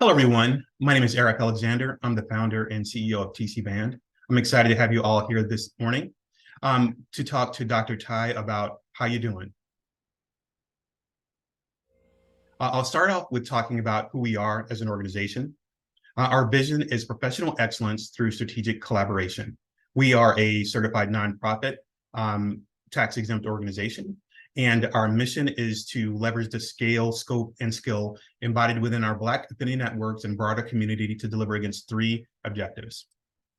Hello, everyone. My name is Eric Alexander. I'm the founder and CEO of TC Band. I'm excited to have you all here this morning to talk to Dr. Tai about how you doing. I'll start off with talking about who we are as an organization. Our vision is professional excellence through strategic collaboration. We are a certified nonprofit, tax-exempt organization, and our mission is to leverage the scale, scope, and skill embodied within our Black affinity networks and broader community to deliver against three objectives.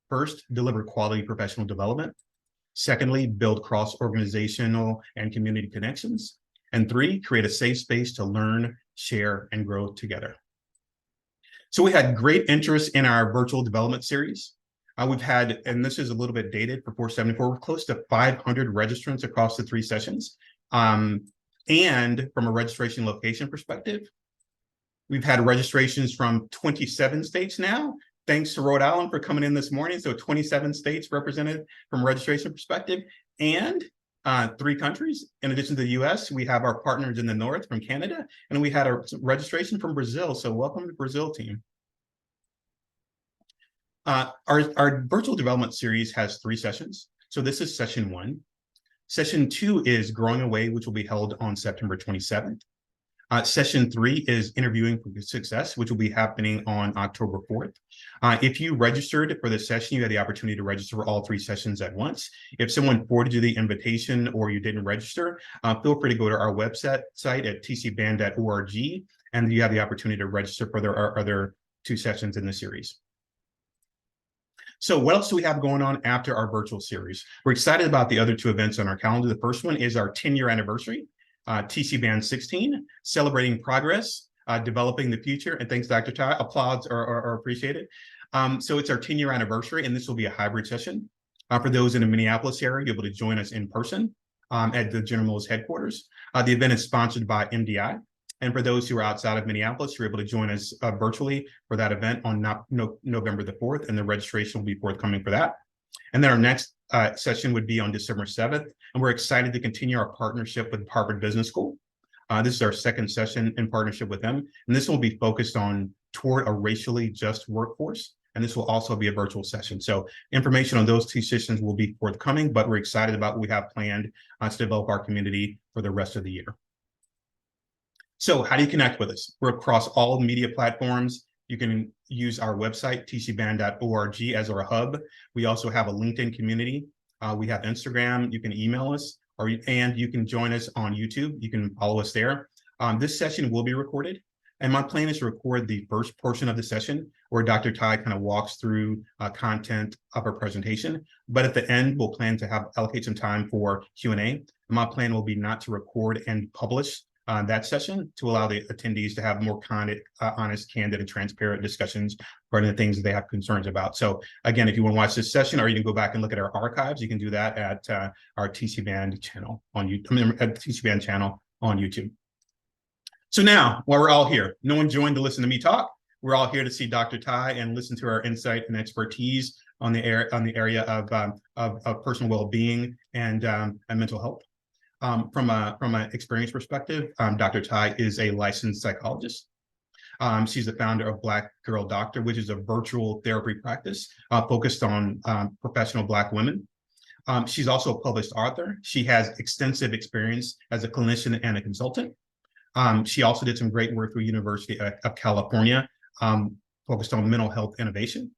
First, deliver quality professional development. Secondly, build cross-organizational and community connections. And three, create a safe space to learn, share, and grow together. So we had great interest in our virtual development series. We've had, and this is a little bit dated for 474, we're close to 500 registrants across the three sessions. And from a registration location perspective, we've had registrations from 27 states now. Thanks to Rhode Island for coming in this morning. So 27 states represented from a registration perspective, and 3 countries. In addition to the US, we have our partners in the north from Canada, and we had a registration from Brazil. So welcome to Brazil, team. Our virtual development series has 3 sessions. So this is session 1. Session 2 is Growing Away, which will be held on September 27th. Session 3 is Interviewing for Success, which will be happening on October 4th. If you registered for this session, you had the opportunity to register for all 3 sessions at once. If someone forwarded you the invitation or you didn't register, feel free to go to our website at tcband.org, and you have the opportunity to register for our other 2 sessions in the series. So what else do we have going on after our virtual series? We're excited about the other 2 events on our calendar. The first one is our 10-year anniversary, TC Band 16, celebrating progress, developing the future. And thanks, Dr. Tai. Applause are appreciated. So it's our 10-year anniversary, and this will be a hybrid session. For those in the Minneapolis area, you'll be able to join us in person at the General Mills headquarters. The event is sponsored by MDI. And for those who are outside of Minneapolis, you're able to join us virtually for that event on November the 4th, and the registration will be forthcoming for that. And then our next session would be on December 7th, and we're excited to continue our partnership with Harvard Business School. This is our 2nd session in partnership with them, and this will be focused toward a racially just workforce, and this will also be a virtual session. So information on those 2 sessions will be forthcoming, but we're excited about what we have planned to develop our community for the rest of the year. So how do you connect with us? We're across all media platforms. You can use our website, tcband.org, as our hub. We also have a LinkedIn community. We have Instagram. You can email us, and you can join us on YouTube. You can follow us there. This session will be recorded, and my plan is to record the first portion of the session where Dr. Tai kind of walks through content of our presentation. But at the end, we'll plan to allocate some time for Q&A. My plan will be not to record and publish that session to allow the attendees to have more honest, candid, and transparent discussions regarding the things that they have concerns about. So again, if you want to watch this session, or you can go back and look at our archives, you can do that at our TC Band channel on YouTube. At the TC Band channel on YouTube. So now, while we're all here, no one joined to listen to me talk. We're all here to see Dr. Tai and listen to our insight and expertise on the area of personal well-being and mental health. From an experience perspective, Dr. Tai is a licensed psychologist. She's the founder of Black Girl Doctor, which is a virtual therapy practice focused on professional Black women. She's also a published author. She has extensive experience as a clinician and a consultant. She also did some great work through University of California, focused on mental health innovation.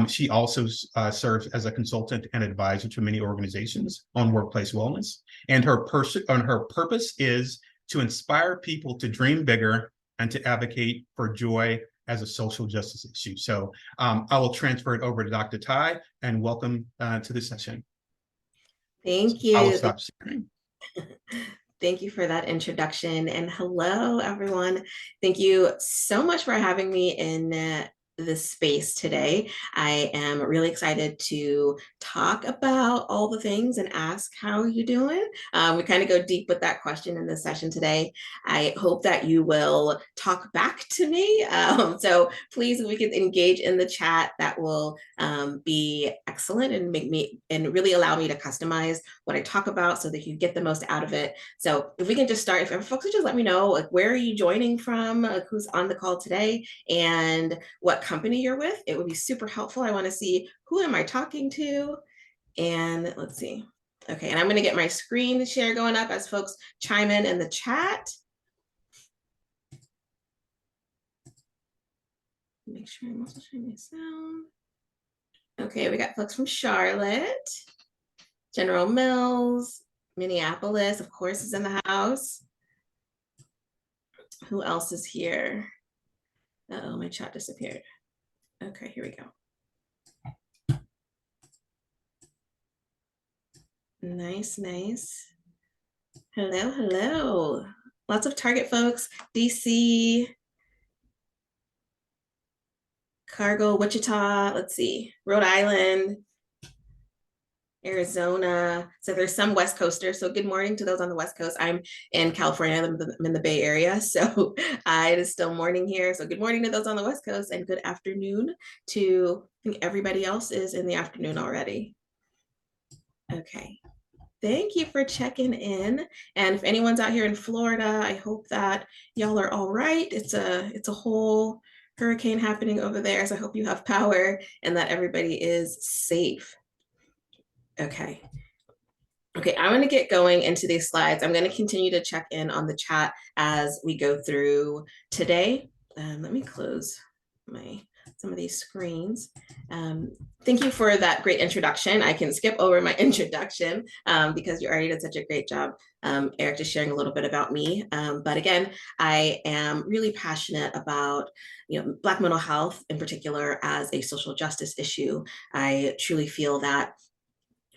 She also serves as a consultant and advisor to many organizations on workplace wellness. And her purpose is to inspire people to dream bigger and to advocate for joy as a social justice issue. So I will transfer it over to Dr. Tai, and welcome to the session. Thank you. I will stop sharing. Thank you for that introduction, and hello, everyone. Thank you so much for having me in this space today. I am really excited to talk about all the things and ask how you doing. We kind of go deep with that question in this session today. I hope that you will talk back to me. So please, if we can engage in the chat, that will be excellent and make me and really allow me to customize what I talk about so that you get the most out of it. So if we can just start, if folks would just let me know, like, where are you joining from, who's on the call today, and what company you're with, it would be super helpful. I want to see, who am I talking to? And let's see. Okay, and I'm going to get my screen share going up as folks chime in the chat. Make sure I'm also sharing my sound. Okay, we got folks from Charlotte, General Mills, Minneapolis, of course, is in the house. Who else is here? Uh-oh, my chat disappeared. Okay, here we go. Nice, nice. Hello, hello. Lots of Target folks, DC, Cargo, Wichita, let's see, Rhode Island, Arizona. So there's some West Coasters. So good morning to those on the West Coast. I'm in California. I'm in the Bay Area. So it is still morning here. So good morning to those on the West Coast, and good afternoon to, I think everybody else is in the afternoon already. Okay. Thank you for checking in. And if anyone's out here in Florida, I hope that y'all are all right. It's a whole hurricane happening over there. So I hope you have power and that everybody is safe. Okay. Okay, I'm going to get going into these slides. I'm going to continue to check in on the chat as we go through today. Let me close some of these screens. Thank you for that great introduction. I can skip over my introduction because you already did such a great job, Eric, just sharing a little bit about me. But again, I am really passionate about Black mental health in particular as a social justice issue. I truly feel that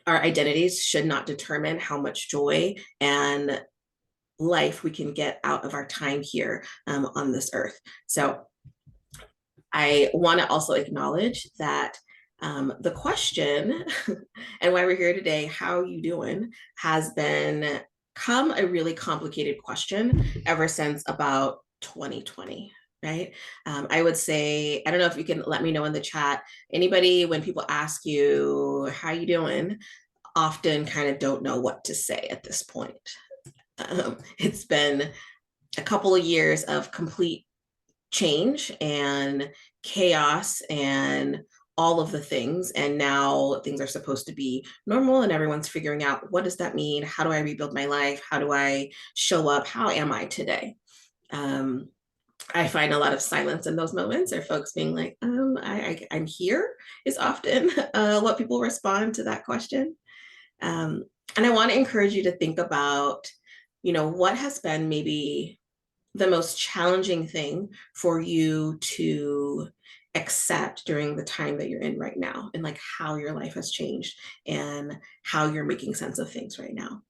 our identities should not determine how much joy and life we can get out of our time here on this earth. So I want to also acknowledge that the question and why we're here today, how are you doing, has become a really complicated question ever since about 2020. Right. I would say, I don't know if you can let me know in the chat, anybody, when people ask you, how you doing, often kind of don't know what to say at this point. It's been a couple of years of complete change and chaos and all of the things. And now things are supposed to be normal and everyone's figuring out, what does that mean? How do I rebuild my life? How do I show up? How am I today? I find a lot of silence in those moments, or folks being like, I'm here, is often what people respond to that question. And I want to encourage you to think about, what has been maybe the most challenging thing for you to accept during the time that you're in right now, and like how your life has changed and how you're making sense of things right now.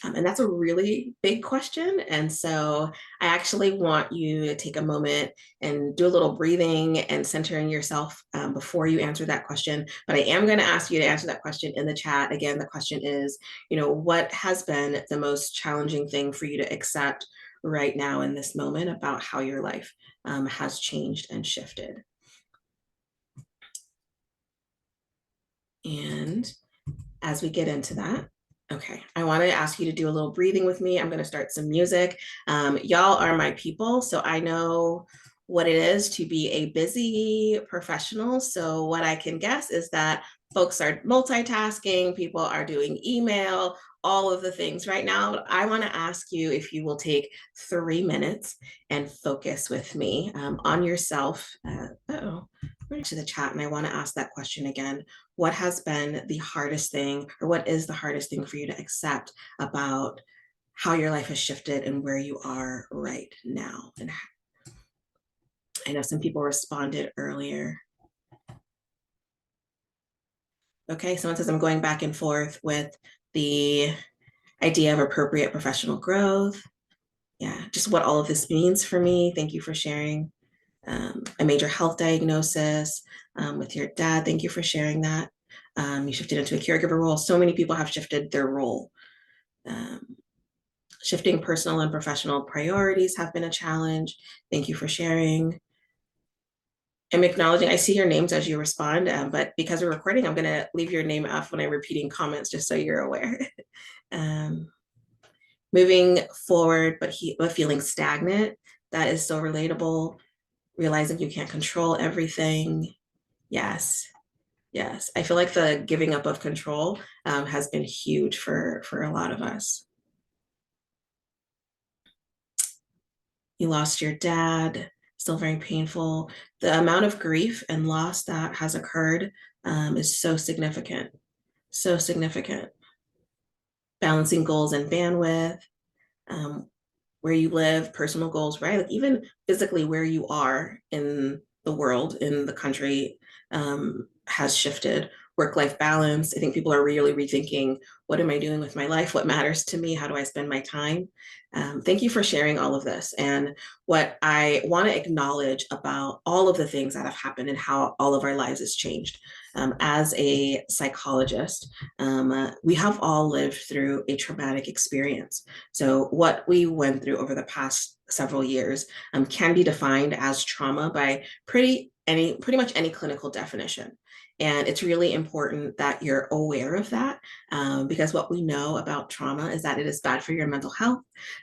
And that's a really big question. And so I actually want you to take a moment and do a little breathing and centering yourself before you answer that question. But I am going to ask you to answer that question in the chat. Again, the question is, what has been the most challenging thing for you to accept right now in this moment about how your life has changed and shifted? And as we get into that, okay, I want to ask you to do a little breathing with me. I'm going to start some music. Y'all are my people, so I know what it is to be a busy professional. So what I can guess is that folks are multitasking, people are doing email, all of the things right now. I want to ask you if you will take 3 minutes and focus with me on yourself. To the chat, and I want to ask that question again. What has been the hardest thing, or what is the hardest thing for you to accept about how your life has shifted and where you are right now? And I know some people responded earlier. Okay, someone says, I'm going back and forth with the idea of appropriate professional growth. Yeah, just what all of this means for me. Thank you for sharing. A major health diagnosis with your dad. Thank you for sharing that. You shifted into a caregiver role. So many people have shifted their role. Shifting personal and professional priorities have been a challenge. Thank you for sharing. I'm acknowledging, I see your names as you respond, but because we're recording, I'm gonna leave your name off when I'm repeating comments, just so you're aware. um, Moving forward, but feeling stagnant, that is so relatable. Realizing you can't control everything. Yes, yes. I feel like the giving up of control has been huge for a lot of us. You lost your dad, still very painful. The amount of grief and loss that has occurred is so significant, so significant. Balancing goals and bandwidth, um, where you live, personal goals, right? Like even physically where you are in the world, in the country, has shifted. Work-life balance. I think people are really rethinking, what am I doing with my life? What matters to me? How do I spend my time? Thank you for sharing all of this. And what I want to acknowledge about all of the things that have happened and how all of our lives has changed. As a psychologist, we have all lived through a traumatic experience. So what we went through over the past several years can be defined as trauma by pretty much any clinical definition. And it's really important that you're aware of that, because what we know about trauma is that it is bad for your mental health.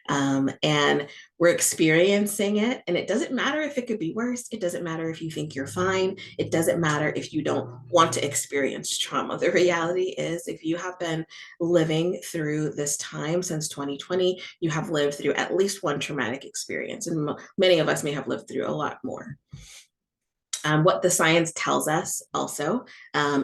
And we're experiencing it. And it doesn't matter if it could be worse. It doesn't matter if you think you're fine. It doesn't matter if you don't want to experience trauma. The reality is, if you have been living through this time since 2020, you have lived through at least one traumatic experience. And many of us may have lived through a lot more. What the science tells us also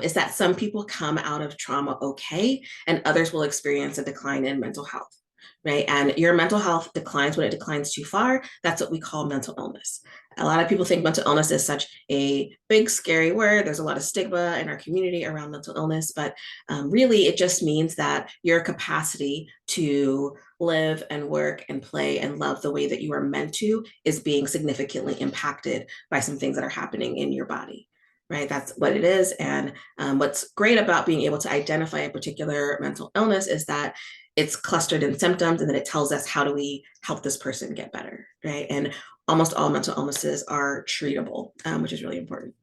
is that some people come out of trauma okay, and others will experience a decline in mental health, right? And your mental health declines when it declines too far. That's what we call mental illness. A lot of people think mental illness is such a big, scary word. There's a lot of stigma in our community around mental illness, but really it just means that your capacity to live and work and play and love the way that you are meant to is being significantly impacted by some things that are happening in your body, right? That's what it is. And what's great about being able to identify a particular mental illness is that it's clustered in symptoms, and then it tells us, how do we help this person get better, right? And almost all mental illnesses are treatable, which is really important.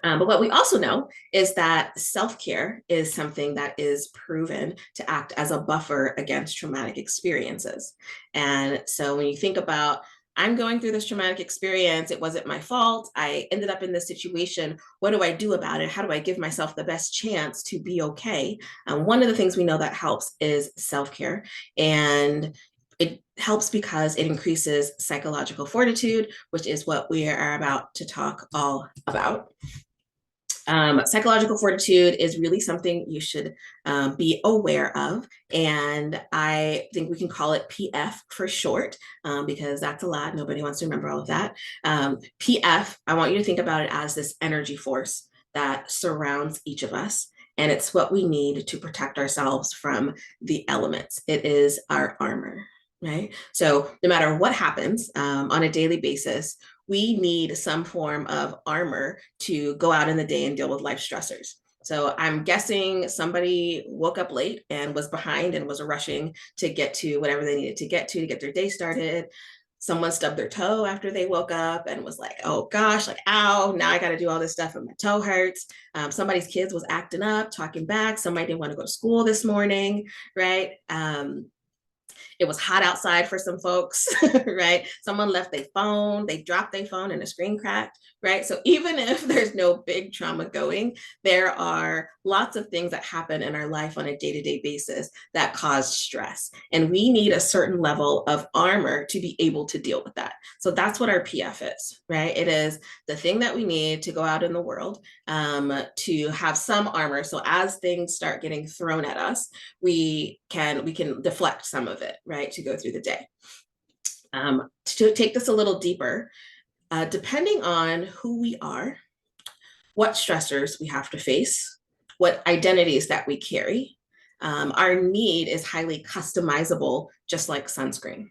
But what we also know is that self-care is something that is proven to act as a buffer against traumatic experiences. And so when you think about, I'm going through this traumatic experience, it wasn't my fault, I ended up in this situation, what do I do about it? How do I give myself the best chance to be okay? One of the things we know that helps is self-care. And it helps because it increases psychological fortitude, which is what we are about to talk all about. Psychological fortitude is really something you should be aware of. And I think we can call it PF for short, because that's a lot. Nobody wants to remember all of that. PF, I want you to think about it as this energy force that surrounds each of us. And it's what we need to protect ourselves from the elements. It is our armor, right? So no matter what happens on a daily basis, we need some form of armor to go out in the day and deal with life stressors. So I'm guessing somebody woke up late and was behind and was rushing to get to whatever they needed to get their day started. Someone stubbed their toe after they woke up and was like, oh gosh, like, ow, now I got to do all this stuff and my toe hurts. Somebody's kids was acting up, talking back. Somebody didn't want to go to school this morning, right? It was hot outside for some folks, right? Someone left their phone, they dropped their phone and the screen cracked, right? So even if there's no big trauma going, there are lots of things that happen in our life on a day-to-day basis that cause stress. And we need a certain level of armor to be able to deal with that. So that's what our PF is, right? It is the thing that we need to go out in the world to have some armor. So as things start getting thrown at us, we can deflect some of it, right, to go through the day. To take this a little deeper, depending on who we are, what stressors we have to face, what identities that we carry, our need is highly customizable, just like sunscreen.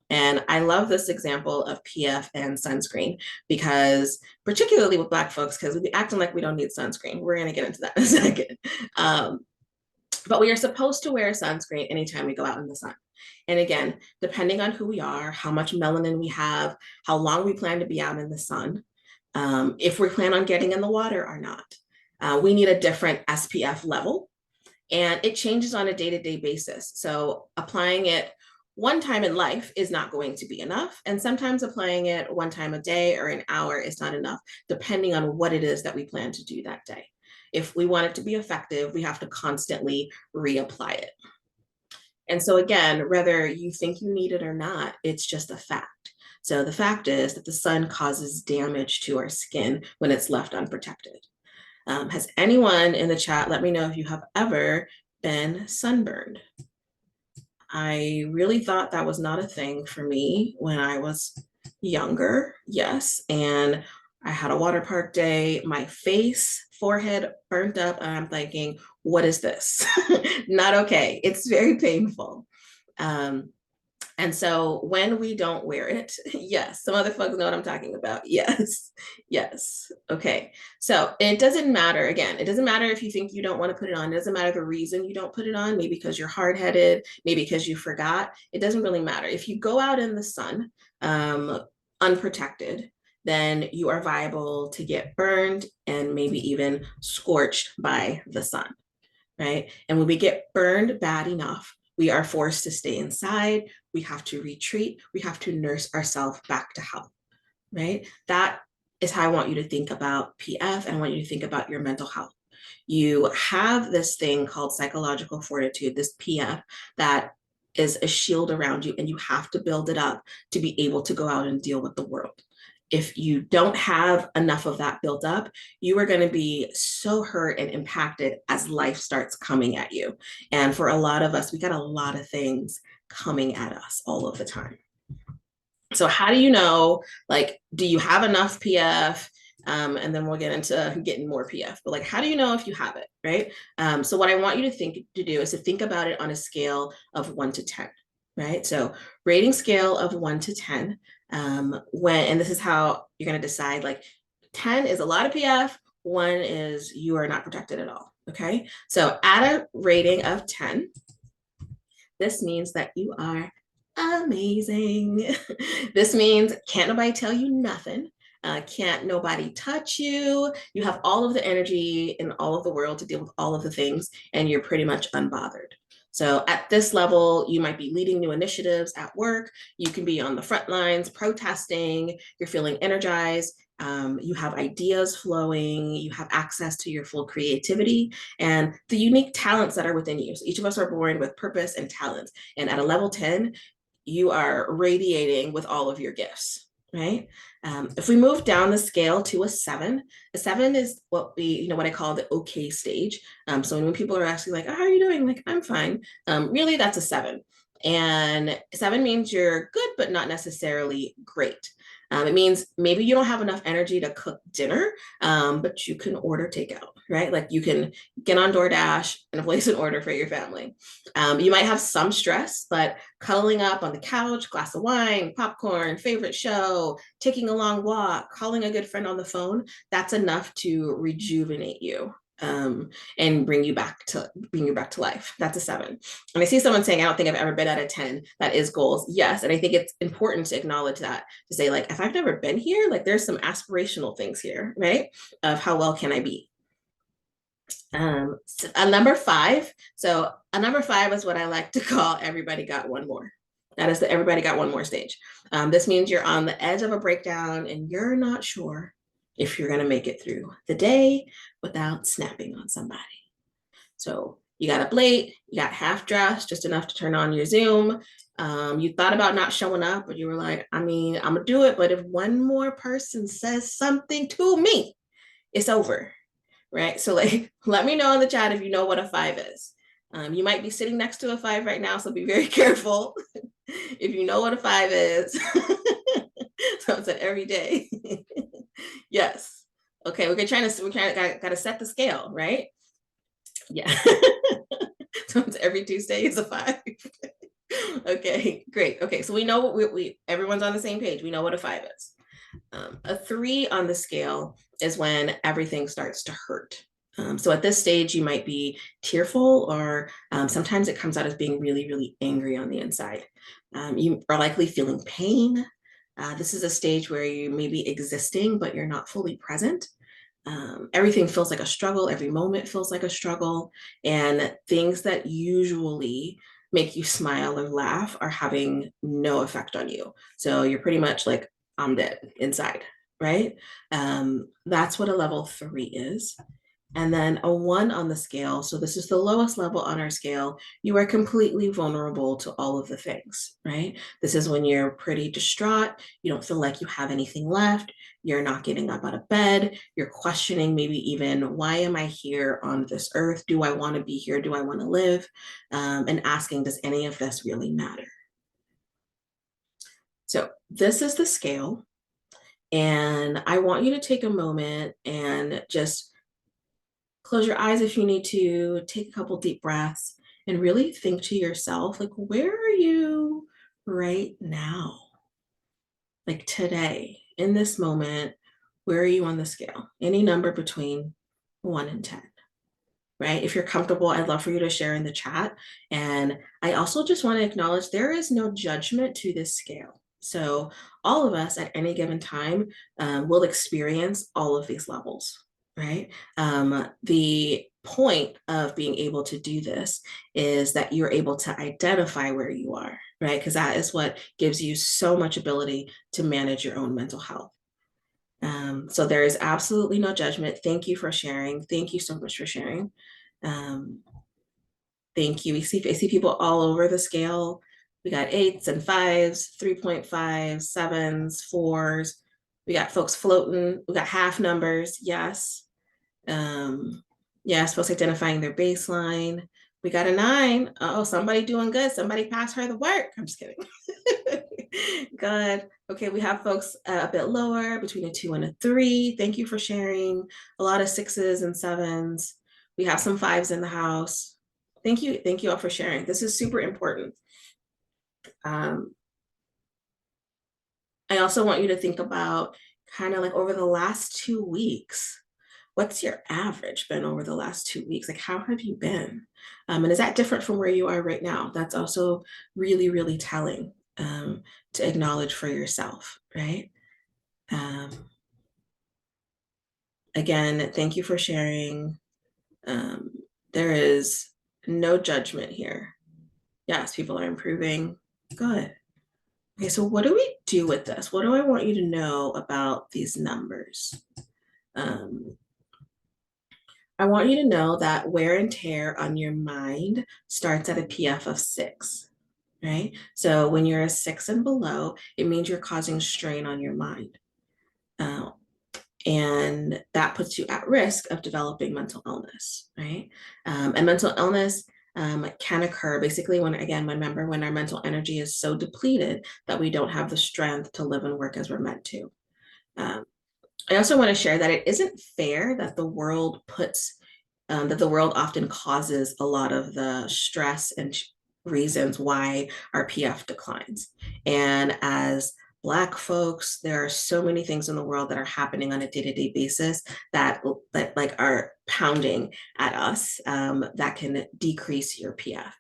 And I love this example of PF and sunscreen, because particularly with Black folks, because we be acting like we don't need sunscreen. We're going to get into that in a second. But we are supposed to wear sunscreen anytime we go out in the sun. And again, depending on who we are, how much melanin we have, how long we plan to be out in the sun, if we plan on getting in the water or not. We need a different SPF level, and it changes on a day-to-day basis. So applying it one time in life is not going to be enough. And sometimes applying it one time a day or an hour is not enough, depending on what it is that we plan to do that day. If we want it to be effective, we have to constantly reapply it. And so again, whether you think you need it or not, it's just a fact. So the fact is that the sun causes damage to our skin when it's left unprotected. Has anyone in the chat let me know if you have ever been sunburned? I really thought that was not a thing for me when I was younger, yes. And I had a water park day, my face, forehead burnt up, and I'm thinking, what is this? Not okay. It's very painful. And so when we don't wear it, yes, some other folks know what I'm talking about. Yes, yes. Okay. So it doesn't matter, again, it doesn't matter if you think you don't want to put it on. It doesn't matter the reason you don't put it on, maybe because you're hard-headed, maybe because you forgot. It doesn't really matter. If you go out in the sun unprotected, then you are viable to get burned and maybe even scorched by the sun, right? And when we get burned bad enough, we are forced to stay inside. We have to retreat. We have to nurse ourselves back to health, right? That is how I want you to think about PF, and I want you to think about your mental health. You have this thing called psychological fortitude, this PF, that is a shield around you, and you have to build it up to be able to go out and deal with the world. If you don't have enough of that built up, you are going to be so hurt and impacted as life starts coming at you. And for a lot of us, we got a lot of things coming at us all of the time. So how do you know, like, do you have enough PF? And then we'll get into getting more PF, but like, how do you know if you have it, right? So what I want you to do is to think about it on a scale of 1 to 10, right? So rating scale of 1 to 10, and this is how you're going to decide, like 10 is a lot of PF, 1 is you are not protected at all. Okay. So at a rating of 10, this means that you are amazing. This means can't nobody tell you nothing. Can't nobody touch you. You have all of the energy in all of the world to deal with all of the things, and you're pretty much unbothered. So at this level, you might be leading new initiatives at work. You can be on the front lines protesting. You're feeling energized. You have ideas flowing. You have access to your full creativity and the unique talents that are within you. So each of us are born with purpose and talents. And at a level 10, you are radiating with all of your gifts, right? If we move down the scale to a 7 is what what I call the okay stage. So when people are asking like, oh, how are you doing? Like, I'm fine. Really, that's a 7. And 7 means you're good, but not necessarily great. It means maybe you don't have enough energy to cook dinner, but you can order takeout, right? Like you can get on DoorDash and place an order for your family. You might have some stress, but cuddling up on the couch, glass of wine, popcorn, favorite show, taking a long walk, calling a good friend on the phone, that's enough to rejuvenate you. And bring you back to life. That's a 7. And I see someone saying, I don't think I've ever been at a 10. That is goals. Yes. And I think it's important to acknowledge that, to say like, if I've never been here, like there's some aspirational things here, right? Of how well can I be? So a number 5. So a number 5 is what I like to call everybody got one more. That is the everybody got one more stage. This means you're on the edge of a breakdown and you're not sure if you're going to make it through the day without snapping on somebody. So you got up late, you got half dressed, just enough to turn on your Zoom. You thought about not showing up, but you were like, I mean, I'm gonna do it, but if one more person says something to me, it's over, right? So like, let me know in the chat if you know what a 5 is. You might be sitting next to a 5 right now, so be very careful if you know what a 5 is. So it's an every day. Yes. Okay, we're trying to gotta set the scale, right? Yeah. So it's every Tuesday is a 5. Okay, great. Okay, so we know what everyone's on the same page. We know what a 5 is. A 3 on the scale is when everything starts to hurt. So at this stage, you might be tearful, or sometimes it comes out as being really, really angry on the inside. You are likely feeling pain. This is a stage where you may be existing, but you're not fully present. Everything feels like a struggle. Every moment feels like a struggle. And things that usually make you smile or laugh are having no effect on you. So you're pretty much like, I'm dead inside, right? That's what a level 3 is. And then a 1 on the scale. So this is the lowest level on our scale. You are completely vulnerable to all of the things, right? This is when you're pretty distraught. You don't feel like you have anything left. You're not getting up out of bed. You're questioning maybe even, why am I here on this earth? Do I want to be here? Do I want to live? And asking, does any of this really matter? So this is the scale. And I want you to take a moment and just close your eyes if you need to, take a couple deep breaths, and really think to yourself, like, where are you right now? Like today, in this moment, where are you on the scale? Any number between 1 and 10, right? If you're comfortable, I'd love for you to share in the chat. And I also just want to acknowledge there is no judgment to this scale. So all of us at any given time will experience all of these levels, right? The point of being able to do this is that you're able to identify where you are, right? Because that is what gives you so much ability to manage your own mental health. So there is absolutely no judgment. Thank you for sharing. Thank you so much for sharing. Um, thank you. I see people all over the scale. We got 8s and 5s, 3.5, 7s, 4s. We got folks floating. We got half numbers. Yes. Yes, folks identifying their baseline. We got a 9. Oh, somebody doing good. Somebody pass her the work. I'm just kidding. Good. Okay, we have folks a bit lower, between a 2 and a 3. Thank you for sharing. A lot of 6s and 7s. We have some 5s in the house. Thank you. Thank you all for sharing. This is super important. I also want you to think about kind of like over the last 2 weeks, what's your average been over the last 2 weeks? Like, how have you been? And is that different from where you are right now? That's also really, really telling to acknowledge for yourself, right? Again, thank you for sharing. There is no judgment here. Yes, people are improving. Good. Okay, so what do we do with this? What do I want you to know about these numbers? I want you to know that wear and tear on your mind starts at a PF of 6, right? So when you're a 6 and below, it means you're causing strain on your mind. And that puts you at risk of developing mental illness, right? And mental illness can occur basically when, again, remember, when our mental energy is so depleted that we don't have the strength to live and work as we're meant to. I also want to share that it isn't fair that the world often causes a lot of the stress and reasons why our PF declines. And as Black folks, there are so many things in the world that are happening on a day-to-day basis that like are pounding at us that can decrease your PF.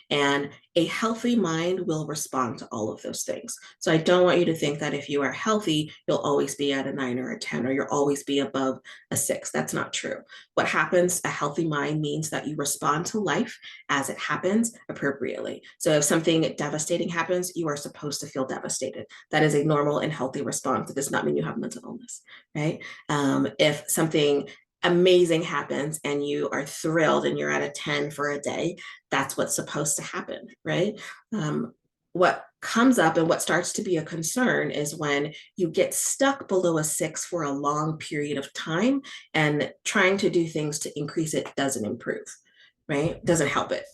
And a healthy mind will respond to all of those things. So I don't want you to think that if you are healthy, you'll always be at a 9 or a 10, or you'll always be above a 6. That's not true. What happens, a healthy mind means that you respond to life as it happens appropriately. So if something devastating happens, you are supposed to feel devastated. That is a normal and healthy response. It does not mean you have mental illness, right? If something amazing happens and you are thrilled and you're at a 10 for a day, that's what's supposed to happen, right? What comes up and what starts to be a concern is when you get stuck below a 6 for a long period of time, and trying to do things to increase it doesn't improve, right? Doesn't help it.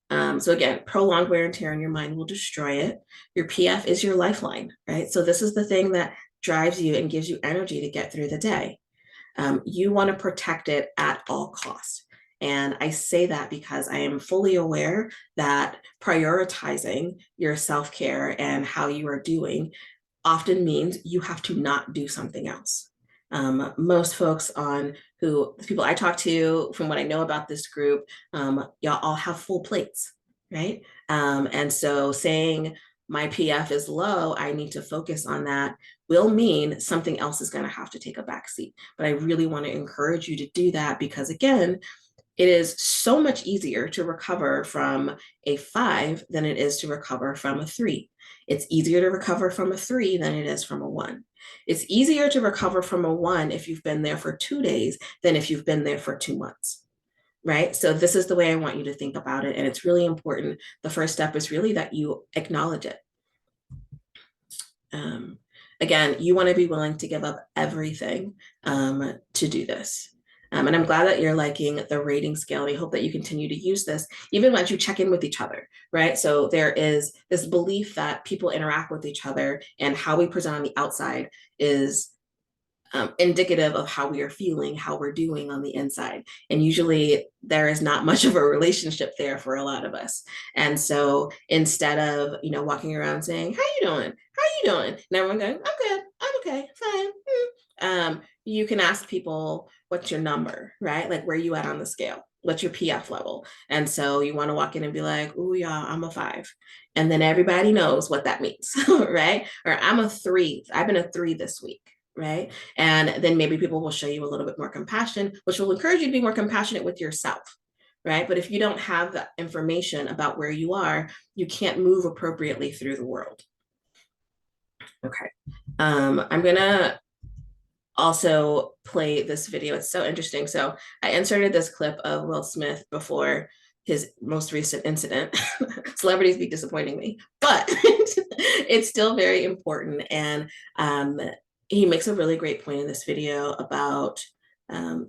So again, prolonged wear and tear on your mind will destroy it. Your PF is your lifeline, right? So this is the thing that drives you and gives you energy to get through the day. You want to protect it at all costs. And I say that because I am fully aware that prioritizing your self-care and how you are doing often means you have to not do something else. Most folks the people I talk to, from what I know about this group, y'all all have full plates, right? And so saying, my PF is low, I need to focus on that, will mean something else is going to have to take a backseat. But I really want to encourage you to do that because, again, it is so much easier to recover from a 5 than it is to recover from a 3. It's easier to recover from a 3 than it is from a 1. It's easier to recover from a 1 if you've been there for 2 days than if you've been there for 2 months. Right? So this is the way I want you to think about it. And it's really important. The first step is really that you acknowledge it. Again, you want to be willing to give up everything to do this. And I'm glad that you're liking the rating scale. And I hope that you continue to use this even as you check in with each other, right? So there is this belief that people interact with each other and how we present on the outside is indicative of how we are feeling, how we're doing on the inside. And usually there is not much of a relationship there for a lot of us. And so instead of, walking around saying, how you doing? How you doing? And everyone going, I'm good, I'm okay, fine. You can ask people, what's your number, right? Like, where are you at on the scale? What's your PF level? And so you want to walk in and be like, oh yeah, I'm a 5. And then everybody knows what that means, right? Or I'm a 3. I've been a 3 this week. Right. And then maybe people will show you a little bit more compassion, which will encourage you to be more compassionate with yourself. Right. But if you don't have the information about where you are, you can't move appropriately through the world. Okay. I'm going to also play this video. It's so interesting. So I inserted this clip of Will Smith before his most recent incident. Celebrities be disappointing me, but it's still very important. And he makes a really great point in this video about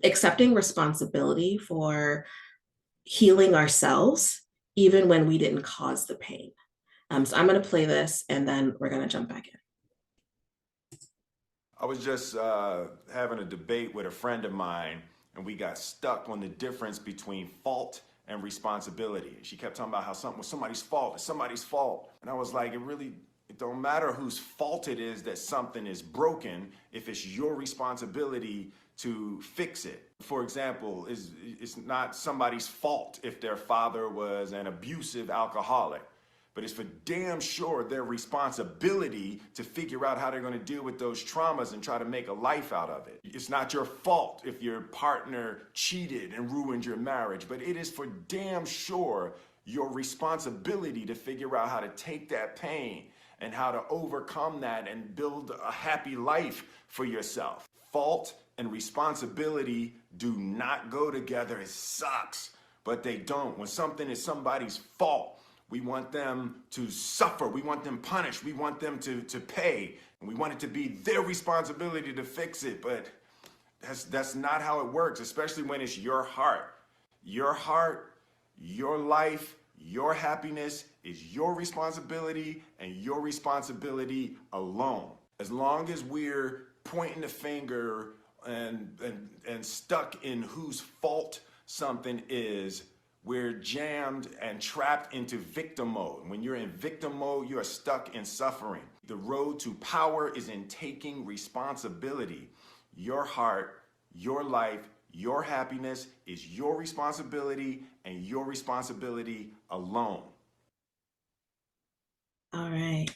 accepting responsibility for healing ourselves, even when we didn't cause the pain. So I'm going to play this and then we're going to jump back in. I was just having a debate with a friend of mine, and we got stuck on the difference between fault and responsibility. She kept talking about how something was somebody's fault. It's somebody's fault. And I was like, it don't matter whose fault it is that something is broken if it's your responsibility to fix it. For example, it's not somebody's fault if their father was an abusive alcoholic, but it's for damn sure their responsibility to figure out how they're going to deal with those traumas and try to make a life out of it. It's not your fault if your partner cheated and ruined your marriage, but it is for damn sure your responsibility to figure out how to take that pain and how to overcome that and build a happy life for yourself. Fault and responsibility do not go together. It sucks, but they don't. When something is somebody's fault, we want them to suffer. We want them punished. We want them to pay. And we want it to be their responsibility to fix it. But that's not how it works, especially when it's your heart. Your heart, your life, your happiness is your responsibility and your responsibility alone. As long as we're pointing the finger and stuck in whose fault something is, we're jammed and trapped into victim mode. When you're in victim mode, you are stuck in suffering. The road to power is in taking responsibility. Your heart, your life, your happiness is your responsibility and your responsibility alone. All right.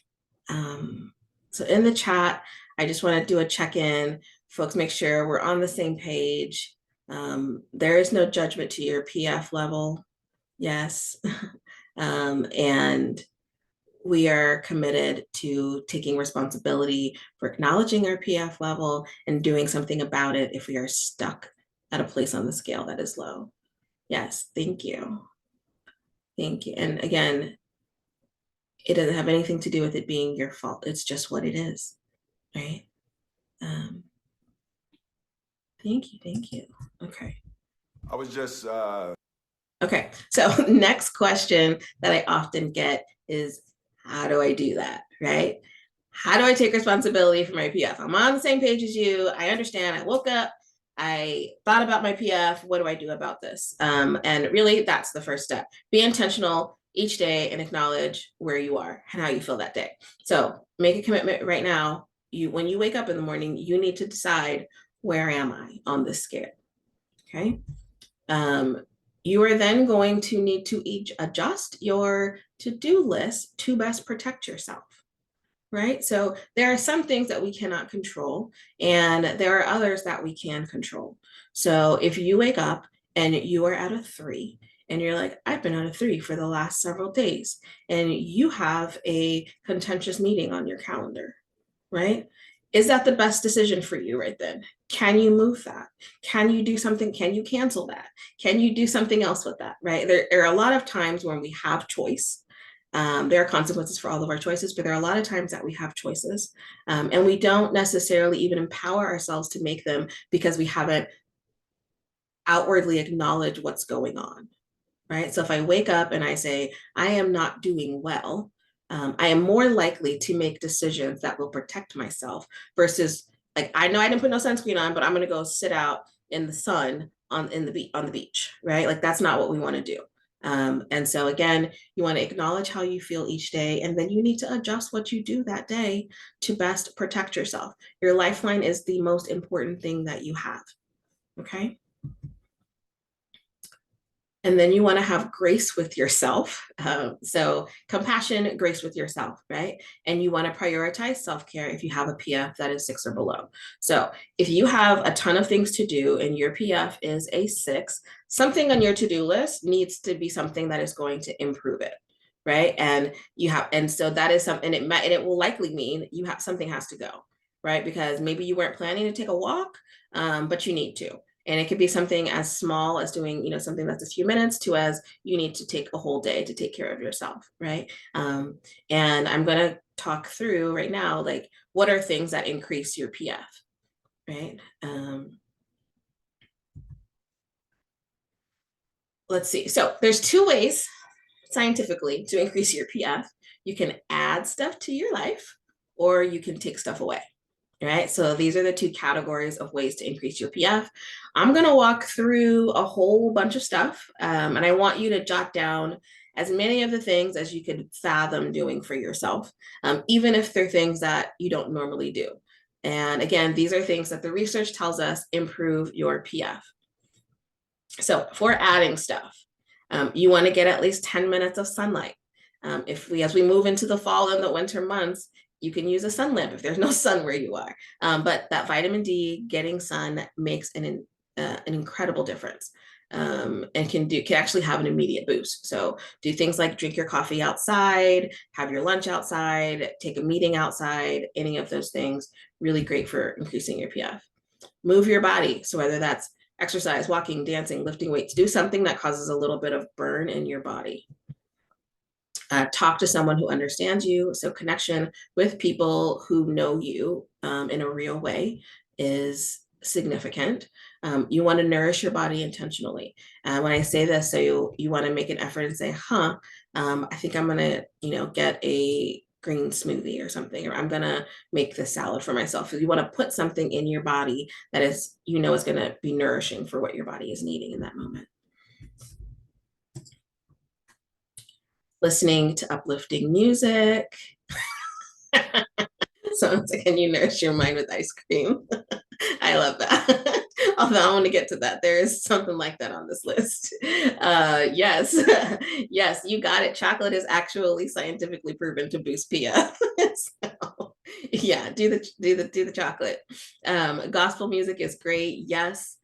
So in the chat, I just want to do a check-in. Folks, make sure we're on the same page. There is no judgment to your PF level. Yes. And we are committed to taking responsibility for acknowledging our PF level and doing something about it if we are stuck at a place on the scale that is low. Yes, thank you. Thank you. And again, it doesn't have anything to do with it being your fault. It's just what it is, right? Thank you, thank you. Okay. I was just... Okay, so next question that I often get is, how do I do that, right? How do I take responsibility for my PF? I'm on the same page as you. I understand. I woke up. I thought about my PF. What do I do about this? And really, that's the first step. Be intentional each day and acknowledge where you are and how you feel that day. So make a commitment right now. When you wake up in the morning, you need to decide, where am I on this scale? Okay. You are then going to need to adjust your to-do list to best protect yourself, right? So there are some things that we cannot control, and there are others that we can control. So if you wake up and you are at a 3, and you're like, I've been at a 3 for the last several days, and you have a contentious meeting on your calendar, right? Is that the best decision for you right then? Can you move that? Can you do something? Can you cancel that? Can you do something else with that, right? There are a lot of times when we have choice. There are consequences for all of our choices, but there are a lot of times that we have choices, and we don't necessarily even empower ourselves to make them because we haven't outwardly acknowledged what's going on, right? So if I wake up and I say, I am not doing well, I am more likely to make decisions that will protect myself versus like, I know I didn't put no sunscreen on, but I'm going to go sit out in the sun on the beach, right? Like that's not what we want to do. And so again, you want to acknowledge how you feel each day, and then you need to adjust what you do that day to best protect yourself. Your lifeline is the most important thing that you have. Okay. And then you want to have grace with yourself. So compassion, grace with yourself, right? And you want to prioritize self-care if you have a PF that is 6 or below. So if you have a ton of things to do and your PF is a 6, something on your to-do list needs to be something that is going to improve it, right? And so that is something, and it will likely mean something has to go, right? Because maybe you weren't planning to take a walk, but you need to. And it could be something as small as doing, something that's a few minutes to as you need to take a whole day to take care of yourself, right? And I'm going to talk through right now, like, what are things that increase your PF, right? Let's see. So there's 2 ways scientifically to increase your PF. You can add stuff to your life, or you can take stuff away. Right, so these are the 2 categories of ways to increase your PF. I'm going to walk through a whole bunch of stuff, and I want you to jot down as many of the things as you could fathom doing for yourself, even if they're things that you don't normally do. And again, these are things that the research tells us improve your PF. So for adding stuff, you want to get at least 10 minutes of sunlight. As we move into the fall and the winter months, you can use a sun lamp if there's no sun where you are. But that vitamin D, getting sun makes an incredible difference, and can actually have an immediate boost. So do things like drink your coffee outside, have your lunch outside, take a meeting outside, any of those things, really great for increasing your PF. Move your body. So whether that's exercise, walking, dancing, lifting weights, do something that causes a little bit of burn in your body. Talk to someone who understands you. So connection with people who know you in a real way is significant. You want to nourish your body intentionally. When I say this, so you want to make an effort and say, I think I'm going to, get a green smoothie or something, or I'm going to make this salad for myself. So you want to put something in your body that is, is going to be nourishing for what your body is needing in that moment. Listening to uplifting music. So can you nourish your mind with ice cream? I love that. Although I want to get to that. There is something like that on this list. Yes, yes, you got it. Chocolate is actually scientifically proven to boost PF. So, yeah, do the chocolate. Gospel music is great. Yes.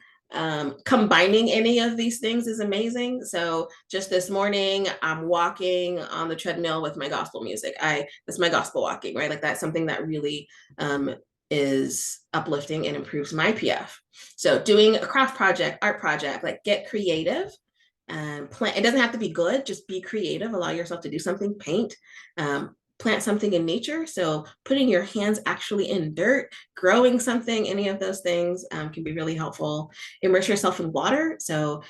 Combining any of these things is amazing. So just this morning, I'm walking on the treadmill with my gospel music. That's my gospel walking, right? Like that's something that really is uplifting and improves my PF. So doing a craft project, art project, like get creative. Plan. It doesn't have to be good. Just be creative. Allow yourself to do something. Paint. Plant something in nature. So putting your hands actually in dirt, growing something, any of those things can be really helpful. Immerse yourself in water. So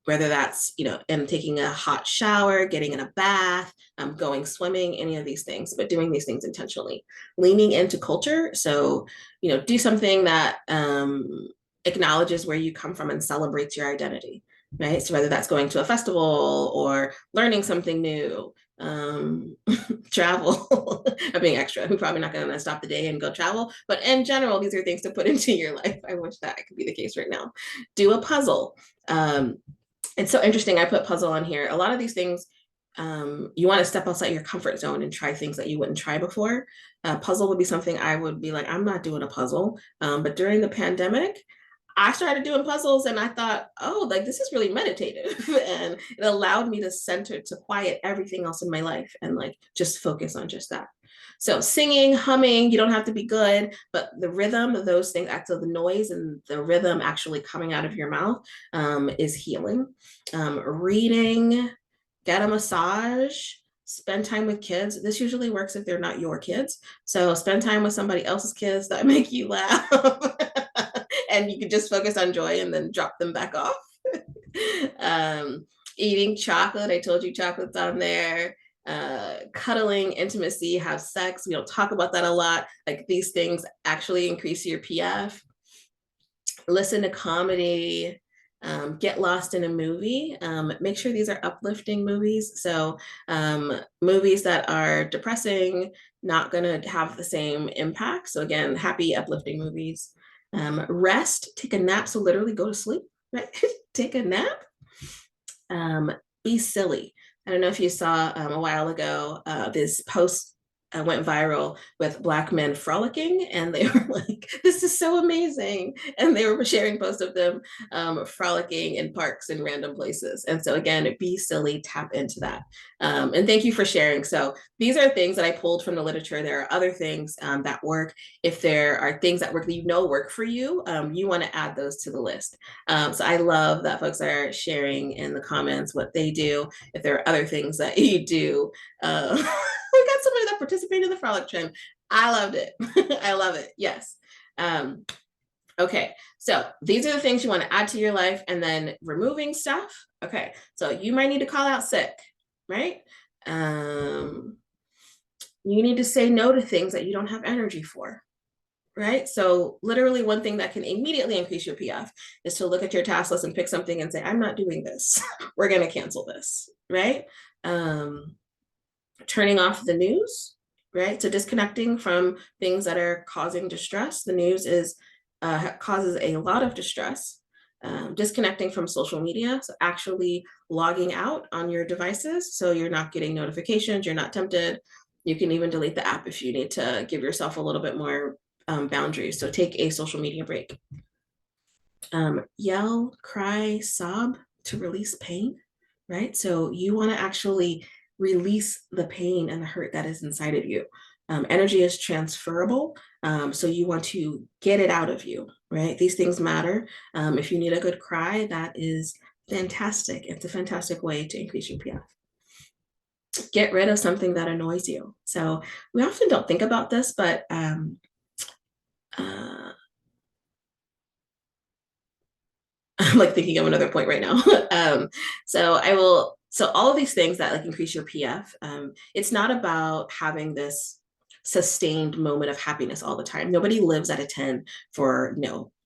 whether that's, and taking a hot shower, getting in a bath, going swimming, any of these things, but doing these things intentionally. Leaning into culture. So, do something that acknowledges where you come from and celebrates your identity, right? So whether that's going to a festival or learning something new, travel. I'm being extra. I'm probably not going to stop the day and go travel, but in general, these are things to put into your life. I wish that could be the case right now. Do a puzzle. It's so interesting. I put puzzle on here. A lot of these things, you want to step outside your comfort zone and try things that you wouldn't try before. Puzzle would be something I would be like, I'm not doing a puzzle. But during the pandemic, I started doing puzzles and I thought, oh, like this is really meditative. And it allowed me to center, to quiet everything else in my life and like just focus on just that. So singing, humming, you don't have to be good, but the rhythm of those things, actually the noise and the rhythm actually coming out of your mouth is healing. Reading, get a massage, spend time with kids. This usually works if they're not your kids. So spend time with somebody else's kids that make you laugh. And you can just focus on joy and then drop them back off. Eating chocolate, I told you chocolate's on there. Cuddling, intimacy, have sex. We don't talk about that a lot. Like these things actually increase your PF. Listen to comedy, get lost in a movie. Make sure these are uplifting movies. So movies that are depressing, not gonna have the same impact. So again, happy, uplifting movies. Rest, take a nap. So literally go to sleep, right? Take a nap. Be silly. I don't know if you saw a while ago, this post went viral with Black men frolicking, and they were like, this is so amazing. And they were sharing posts of them frolicking in parks and random places. And so again, be silly, tap into that. And thank you for sharing. So these are things that I pulled from the literature. There are other things that work. If there are things that work that you know work for you, you want to add those to the list. So I love that folks are sharing in the comments what they do. If there are other things that you do, we got somebody that participated in the frolic trend. I loved it. I love it. Yes. Okay, so these are the things you want to add to your life, and then removing stuff. Okay, so you might need to call out sick, right? You need to say no to things that you don't have energy for, right? So literally one thing that can immediately increase your PF is to look at your task list and pick something and say, I'm not doing this. We're going to cancel this, right? Turning off the news, right? So disconnecting from things that are causing distress. The news is causes a lot of distress. Disconnecting from social media, so actually logging out on your devices so you're not getting notifications, you're not tempted. You can even delete the app if you need to give yourself a little bit more boundaries. So take a social media break. Yell, cry, sob to release pain, right? So you want to actually release the pain and the hurt that is inside of you. Energy is transferable, so you want to get it out of you, right? These things matter. If you need a good cry, that is fantastic. It's a fantastic way to increase your PF. Get rid of something that annoys you. So we often don't think about this, but I'm like thinking of another point right now. So all of these things that like increase your PF, it's not about having this sustained moment of happiness all the time. Nobody lives at a 10 for,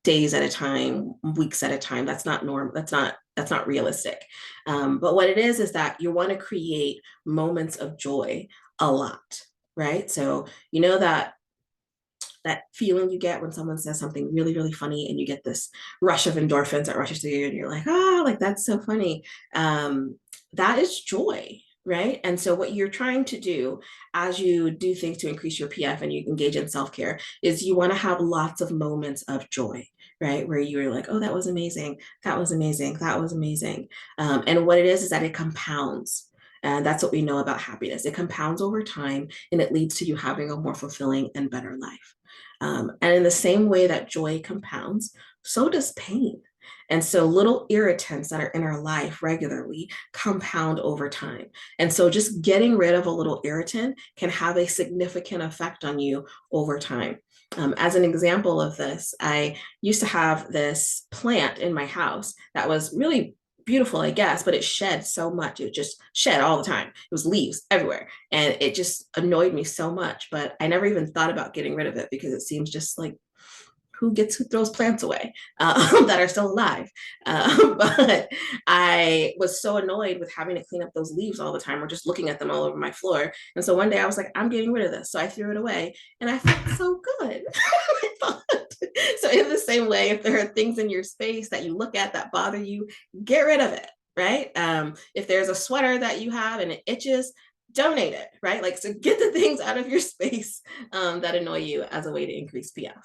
days at a time, weeks at a time. That's not normal. That's not realistic. But what it is that you want to create moments of joy a lot, right? So you know that feeling you get when someone says something really, really funny and you get this rush of endorphins that rushes through you and you're like, like that's so funny. That is joy, right? And so what you're trying to do as you do things to increase your PF and you engage in self-care is you want to have lots of moments of joy, right? Where you're like, oh, that was amazing. That was amazing. That was amazing. And what it is that it compounds. And that's what we know about happiness. It compounds over time and it leads to you having a more fulfilling and better life. And in the same way that joy compounds, so does pain. And so little irritants that are in our life regularly compound over time. And so just getting rid of a little irritant can have a significant effect on you over time. As an example of this, I used to have this plant in my house that was really beautiful, I guess, but it shed so much. It just shed all the time. It was leaves everywhere. And it just annoyed me so much, but I never even thought about getting rid of it because it seems just like who throws plants away that are still alive. But I was so annoyed with having to clean up those leaves all the time or just looking at them all over my floor. And so one day I was like, I'm getting rid of this. So I threw it away and I felt so good. So in the same way, if there are things in your space that you look at that bother you, get rid of it. right? If there's a sweater that you have and it itches, donate it, right? Like, so get the things out of your space that annoy you as a way to increase PF.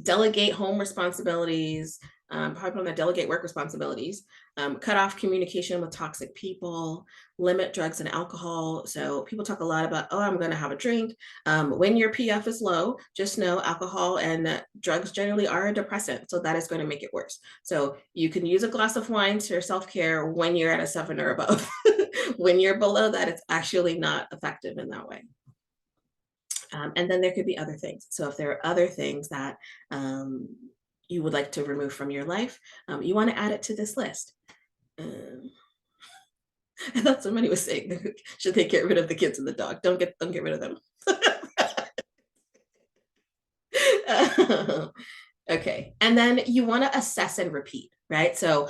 Delegate home responsibilities, probably want to delegate work responsibilities, cut off communication with toxic people, limit drugs and alcohol. So people talk a lot about, oh, I'm going to have a drink. When your PF is low, just know alcohol and drugs generally are a depressant. So that is going to make it worse. So you can use a glass of wine to self-care when you're at a 7 or above. When you're below that, it's actually not effective in that way. And then there could be other things. So if there are other things that you would like to remove from your life, you want to add it to this list. I thought somebody was saying, should they get rid of the kids and the dog? Don't get rid of them. Okay, and then you want to assess and repeat, right? So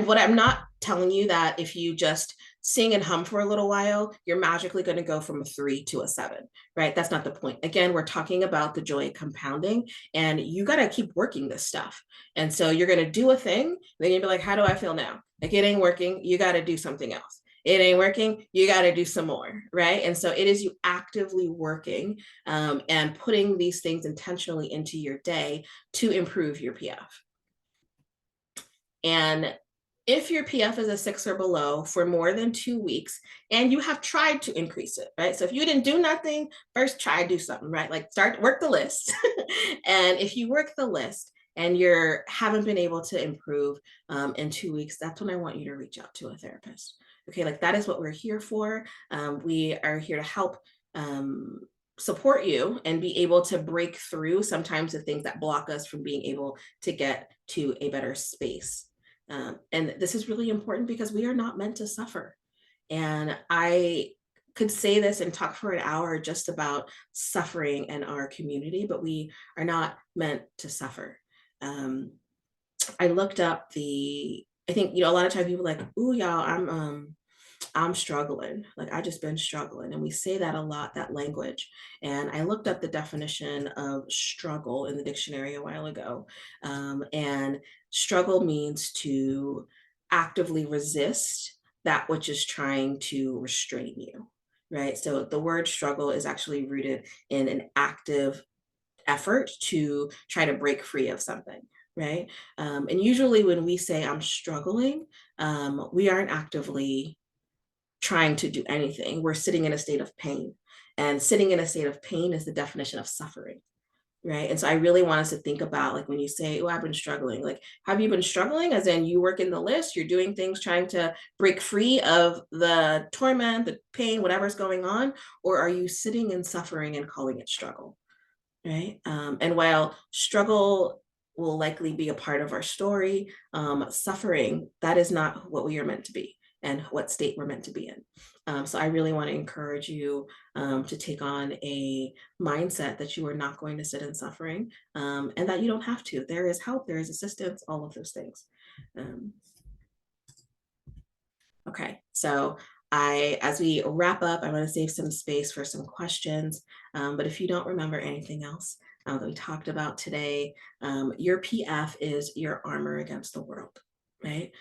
what I'm not telling you that if you just sing and hum for a little while, you're magically going to go from a 3 to a 7, right? That's not the point. Again, we're talking about the joy compounding, and you got to keep working this stuff. And so you're going to do a thing, then you'll be like, how do I feel now? Like, it ain't working. You got to do something else. It ain't working. You got to do some more, right? And so it is you actively working and putting these things intentionally into your day to improve your PF. And if your PF is a 6 or below for more than 2 weeks, and you have tried to increase it, right? So if you didn't do nothing, first try to do something, right? Like work the list. And if you work the list and you haven't been able to improve in 2 weeks, that's when I want you to reach out to a therapist. Okay, like that is what we're here for. We are here to help support you and be able to break through sometimes the things that block us from being able to get to a better space. And this is really important because we are not meant to suffer. And I could say this and talk for an hour just about suffering in our community, but we are not meant to suffer. I looked up I think, a lot of times people are like, ooh, y'all, I'm struggling. Like, I just been struggling. And we say that a lot, that language. And I looked up the definition of struggle in the dictionary a while ago. And struggle means to actively resist that which is trying to restrain you, right? So the word struggle is actually rooted in an active effort to try to break free of something, right? And usually when we say I'm struggling, we aren't actively trying to do anything. We're sitting in a state of pain. And sitting in a state of pain is the definition of suffering, right? And so I really want us to think about, like, when you say, oh, I've been struggling, like, have you been struggling? As in, you work in the list, you're doing things trying to break free of the torment, the pain, whatever's going on, or are you sitting in suffering and calling it struggle, right? And while struggle will likely be a part of our story, suffering, that is not what we are meant to be and what state we're meant to be in. So I really want to encourage you to take on a mindset that you are not going to sit in suffering and that you don't have to. There is help, there is assistance, all of those things. Okay, so as we wrap up, I'm going to save some space for some questions. But if you don't remember anything else that we talked about today, your PF is your armor against the world. Right?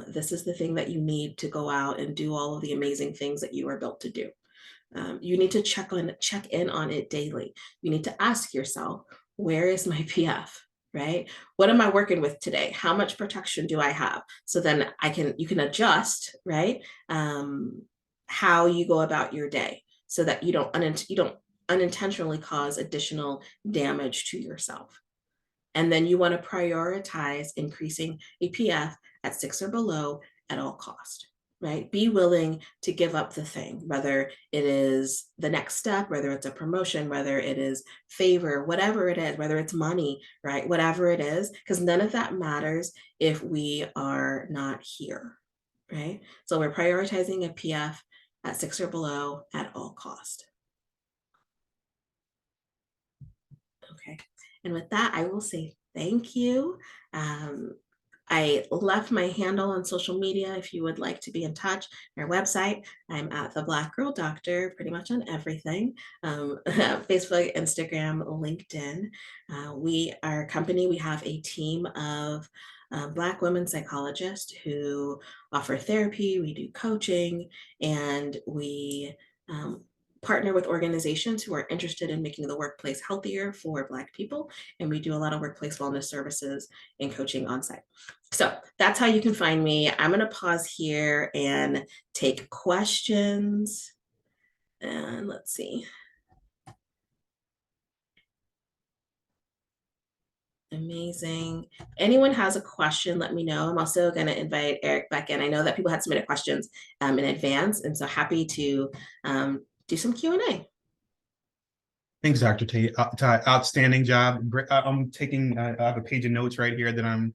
This is the thing that you need to go out and do all of the amazing things that you are built to do. You need to check in on it daily. You need to ask yourself, where is my PF? Right? What am I working with today? How much protection do I have? So then you can adjust, right? How you go about your day so that you don't unintentionally cause additional damage to yourself. And then you want to prioritize increasing a PF at 6 or below at all cost, right? Be willing to give up the thing, whether it is the next step, whether it's a promotion, whether it is favor, whatever it is, whether it's money, right? Whatever it is, because none of that matters if we are not here, right? So we're prioritizing a PF at 6 or below at all cost. Okay. And with that, I will say thank you. I left my handle on social media if you would like to be in touch. Our website, I'm at the Black Girl Doctor, pretty much on everything. Facebook, Instagram, LinkedIn. We are a company, we have a team of Black women psychologists who offer therapy, we do coaching, and we partner with organizations who are interested in making the workplace healthier for Black people. And we do a lot of workplace wellness services and coaching on site. So that's how you can find me. I'm going to pause here and take questions. And let's see. Amazing. Anyone has a question, let me know. I'm also going to invite Eric back in. I know that people had submitted questions in advance, and so happy to do some Q&A. Thanks, Dr. Tai. Outstanding job. Great. I'm taking. I have a page of notes right here that I'm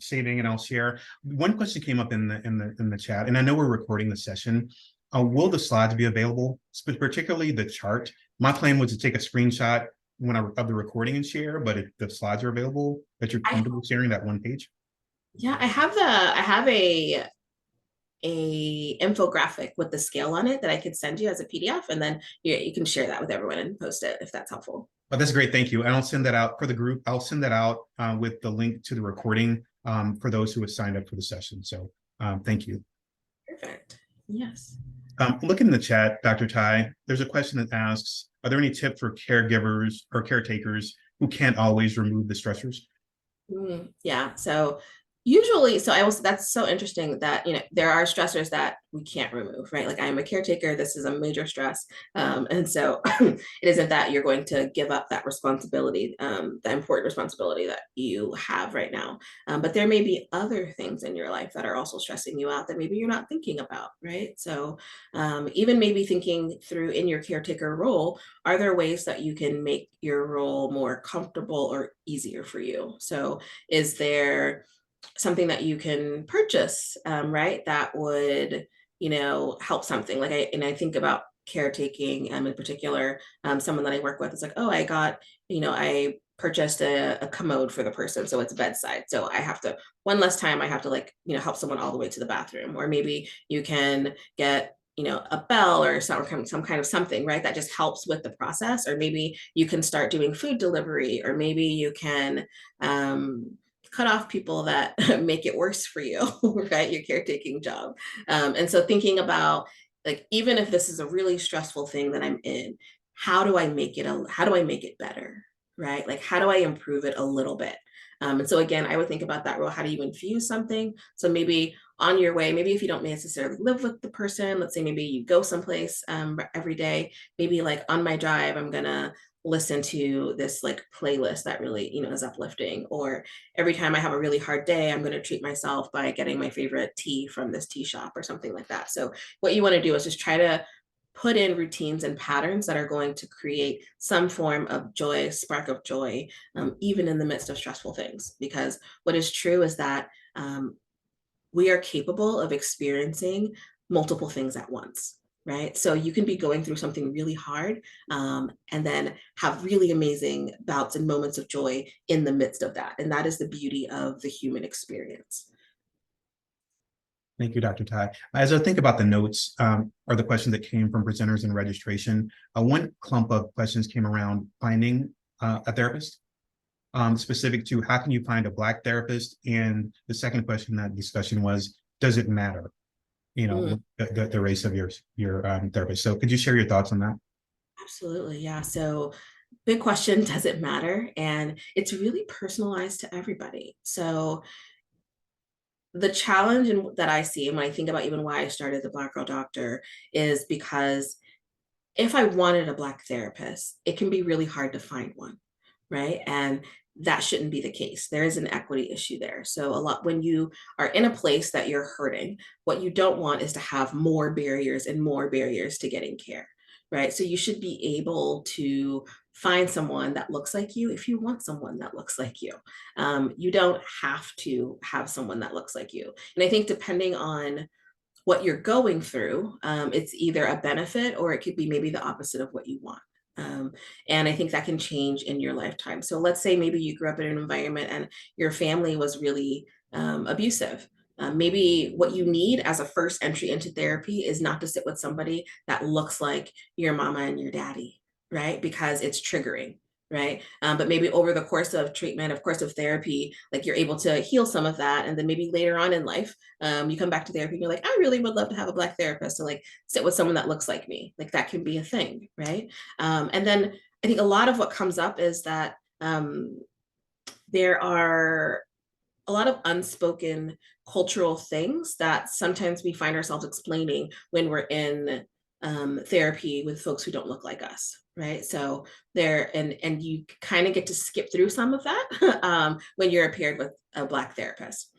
saving, and I'll share. One question came up in the chat, and I know we're recording the session. Will the slides be available, particularly the chart? My plan was to take a screenshot of the recording and share, but if the slides are available, that you're comfortable sharing that one page. Yeah, I have a infographic with the scale on it that I could send you as a PDF, and then you can share that with everyone and post it if that's helpful. Oh, that's great. Thank you. And I'll send that out for the group. I'll send that out with the link to the recording for those who have signed up for the session. So thank you. Perfect. Yes. Look in the chat, Dr. Tai. There's a question that asks, are there any tips for caregivers or caretakers who can't always remove the stressors? Yeah. So usually, that's so interesting that, there are stressors that we can't remove, right? Like, I'm a caretaker, this is a major stress. And so it isn't that you're going to give up that responsibility, the important responsibility that you have right now. But there may be other things in your life that are also stressing you out that maybe you're not thinking about, right? So even maybe thinking through in your caretaker role, are there ways that you can make your role more comfortable or easier for you? So is there something that you can purchase, right, that would, help something? Like, I think about caretaking in particular. Someone that I work with is like, oh, I purchased a commode for the person, so it's bedside, so I have to, one less time I have to, like, help someone all the way to the bathroom. Or maybe you can get, a bell or some kind of something, right, that just helps with the process. Or maybe you can start doing food delivery, or maybe you can cut off people that make it worse for you, right? Your caretaking job. And so thinking about, like, even if this is a really stressful thing that I'm in, how do I make it better, right? Like, how do I improve it a little bit? And so again, I would think about that role. How do you infuse something? So maybe on your way, maybe if you don't necessarily live with the person, let's say maybe you go someplace every day, maybe like on my drive, I'm gonna listen to this like playlist that really, is uplifting. Or every time I have a really hard day, I'm going to treat myself by getting my favorite tea from this tea shop or something like that. So what you want to do is just try to put in routines and patterns that are going to create some form of joy, spark of joy, even in the midst of stressful things. Because what is true is that we are capable of experiencing multiple things at once. Right. So you can be going through something really hard and then have really amazing bouts and moments of joy in the midst of that. And that is the beauty of the human experience. Thank you, Dr. Tai. As I think about the notes or the questions that came from presenters in registration, one clump of questions came around finding a therapist, specific to how can you find a Black therapist? And the second question in that discussion was, does it matter? The race of your therapist. So could you share your thoughts on that? Absolutely. Yeah. So big question, does it matter? And it's really personalized to everybody. So the challenge that I see, and when I think about even why I started the Black Girl Doctor, is because if I wanted a Black therapist, it can be really hard to find one, right? And that shouldn't be the case. There is an equity issue there. So when you are in a place that you're hurting, what you don't want is to have more barriers and more barriers to getting care, right? So you should be able to find someone that looks like you if you want someone that looks like you. You don't have to have someone that looks like you. And I think depending on what you're going through, it's either a benefit or it could be maybe the opposite of what you want. And I think that can change in your lifetime. So let's say maybe you grew up in an environment and your family was really abusive. Maybe what you need as a first entry into therapy is not to sit with somebody that looks like your mama and your daddy, right? Because it's triggering. right? But maybe over the course of treatment, of course of therapy, like you're able to heal some of that. And then maybe later on in life, you come back to therapy and you're like, I really would love to have a Black therapist to like sit with someone that looks like me. Like that can be a thing, right? And then I think a lot of what comes up is that there are a lot of unspoken cultural things that sometimes we find ourselves explaining when we're in therapy with folks who don't look like us, right? So there, and you kind of get to skip through some of that when you're paired with a Black therapist.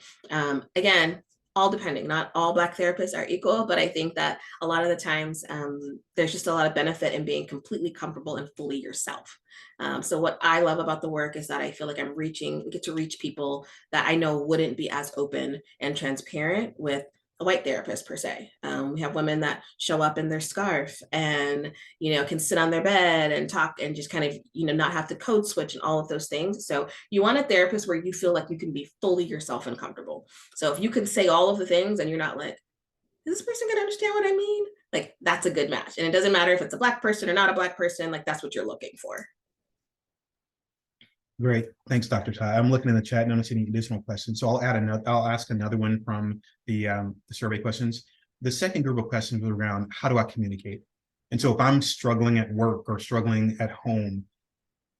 Again, all depending, not all Black therapists are equal, but I think that a lot of the times there's just a lot of benefit in being completely comfortable and fully yourself. So what I love about the work is that I feel like we get to reach people that I know wouldn't be as open and transparent with a white therapist per se. We have women that show up in their scarf and, can sit on their bed and talk and just kind of, not have to code switch and all of those things. So you want a therapist where you feel like you can be fully yourself and comfortable. So if you can say all of the things and you're not like, is this person gonna understand what I mean? Like that's a good match. And it doesn't matter if it's a Black person or not a Black person, like that's what you're looking for. Great. Thanks, Dr. Tai. I'm looking in the chat and I don't see any additional questions. So I'll ask another one from the survey questions. The second group of questions was around how do I communicate? And so if I'm struggling at work or struggling at home,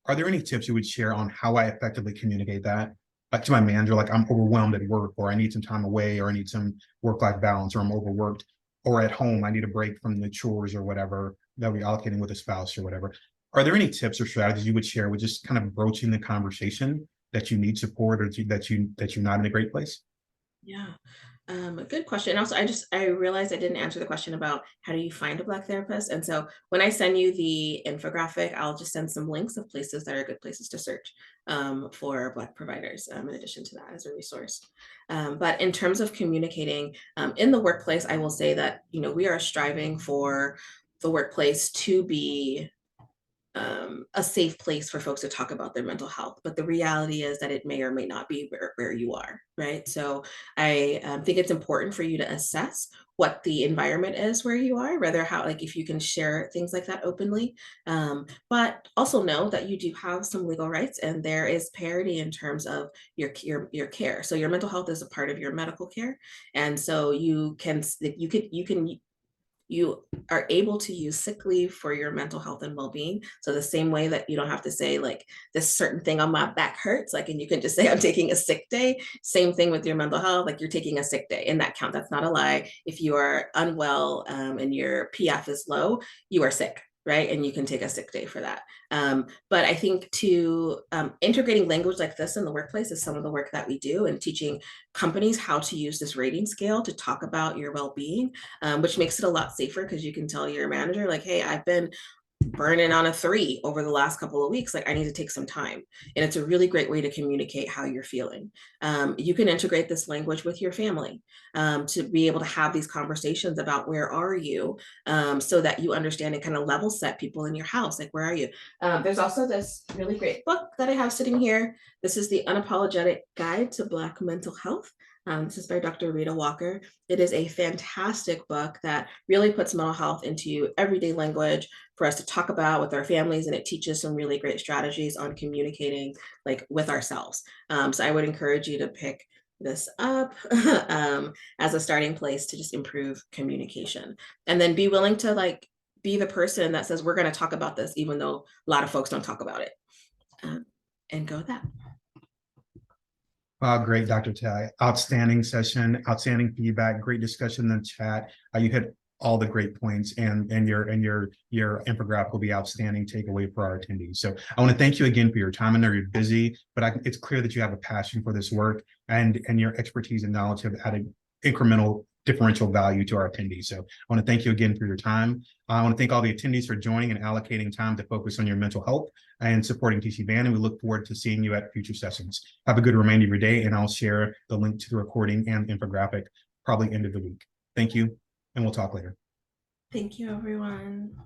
are there any tips you would share on how I effectively communicate that? Like to my manager, like I'm overwhelmed at work, or I need some time away, or I need some work-life balance, or I'm overworked, or at home, I need a break from the chores or whatever that we're allocating with a spouse or whatever. Are there any tips or strategies you would share with just kind of broaching the conversation that you need support or that you're not in a great place? Yeah. Good question. Also, I realized I didn't answer the question about how do you find a Black therapist. And so when I send you the infographic, I'll just send some links of places that are good places to search for Black providers, in addition to that as a resource. But in terms of communicating in the workplace, I will say that, we are striving for the workplace to be a safe place for folks to talk about their mental health. But the reality is that it may or may not be where you are, right? So I think it's important for you to assess what the environment is where you are, rather how, like if you can share things like that openly. But also know that you do have some legal rights and there is parity in terms of your care. So your mental health is a part of your medical care. And so you are able to use sick leave for your mental health and well-being. So the same way that you don't have to say like this certain thing on my back hurts, like, and you can just say I'm taking a sick day. Same thing with your mental health, like you're taking a sick day and that count. That's not a lie. If you are unwell and your PF is low, you are sick, right? And you can take a sick day for that. But I think integrating language like this in the workplace is some of the work that we do, and teaching companies how to use this rating scale to talk about your well-being, which makes it a lot safer because you can tell your manager like, hey, I've been burning on a 3 over the last couple of weeks, like I need to take some time. And it's a really great way to communicate how you're feeling. You can integrate this language with your family to be able to have these conversations about where are you, so that you understand and kind of level set people in your house, like where are you. There's also this really great book that I have sitting here. This is the Unapologetic Guide to Black Mental Health. This is by Dr. Rita Walker. It is a fantastic book that really puts mental health into everyday language for us to talk about with our families, and it teaches some really great strategies on communicating like with ourselves. So I would encourage you to pick this up as a starting place to just improve communication, and then be willing to like be the person that says we're going to talk about this even though a lot of folks don't talk about it, and go with that. Great, Dr. Tai. Outstanding session, outstanding feedback, great discussion in the chat. You hit all the great points, and your infographic will be outstanding takeaway for our attendees. So I want to thank you again for your time. I know you're busy, but it's clear that you have a passion for this work, and your expertise and knowledge have added incremental differential value to our attendees. So I want to thank you again for your time. I want to thank all the attendees for joining and allocating time to focus on your mental health and supporting TC Band. And we look forward to seeing you at future sessions. Have a good remainder of your day, and I'll share the link to the recording and infographic probably end of the week. Thank you, and we'll talk later. Thank you, everyone.